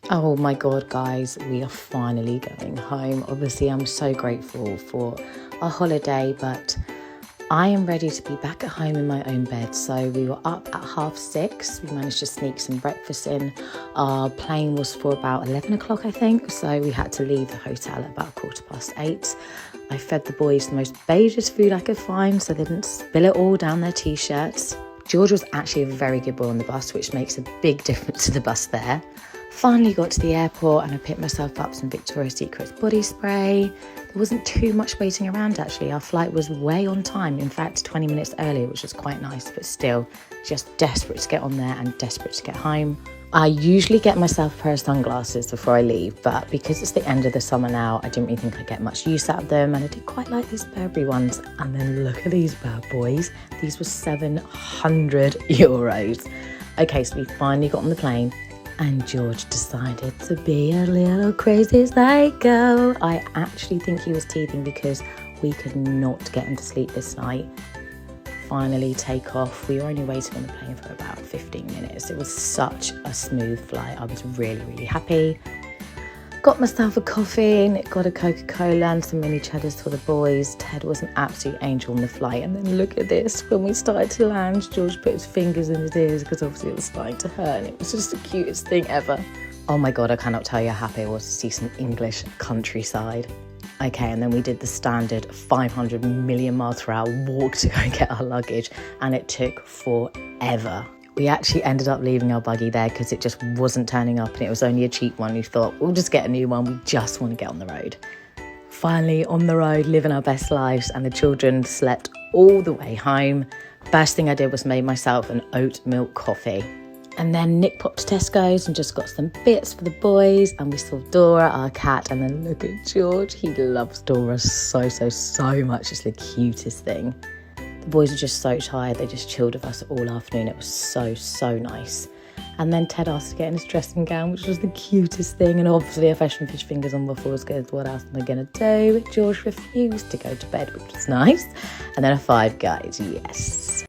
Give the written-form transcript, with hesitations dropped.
Oh my God, guys, we are finally going home. Obviously, I'm so grateful for our holiday, but I am ready to be back at home in my own bed. So we were up at 6:30. We managed to sneak some breakfast in. Our plane was for about 11 o'clock, I think. So we had to leave the hotel at about 8:15. I fed the boys the most beigest food I could find so they didn't spill it all down their t-shirts. George was actually a very good boy on the bus, which makes a big difference to the bus there. Finally got to the airport and I picked myself up some Victoria's Secret's body spray. There wasn't too much waiting around actually. Our flight was way on time. In fact, 20 minutes earlier, which was quite nice, but still just desperate to get on there and desperate to get home. I usually get myself a pair of sunglasses before I leave, but because it's the end of the summer now, I didn't really think I'd get much use out of them, and I did quite like these Burberry ones. And then look at these bad boys. These were €700. Okay, so we finally got on the plane. And George decided to be a little crazy psycho. I actually think he was teething because we could not get him to sleep this night. Finally take off. We were only waiting on the plane for about 15 minutes. It was such a smooth flight. I was really, really happy. Got myself a coffee and got a Coca-Cola and some mini cheddars for the boys. Ted was an absolute angel on the flight. And then look at this. When we started to land, George put his fingers in his ears because obviously it was starting to hurt, and it was just the cutest thing ever. Oh my God, I cannot tell you how happy I was to see some English countryside. Okay, and then we did the standard 500 million miles per hour walk to go and get our luggage, and it took forever. We actually ended up leaving our buggy there because it just wasn't turning up, and it was only a cheap one. We thought, we'll just get a new one. We just want to get on the road. Finally on the road, living our best lives, and the children slept all the way home. First thing I did was made myself an oat milk coffee. And then Nick popped to Tesco's and just got some bits for the boys, and we saw Dora, our cat, and then look at George. He loves Dora so much. It's the cutest thing. The boys were just so tired. They just chilled with us all afternoon. It was so nice. And then Ted asked to get in his dressing gown, which was the cutest thing. And obviously a fresh and fish fingers on waffles, because what else am I going to do? George refused to go to bed, which was nice. And then a Five Guys, yes.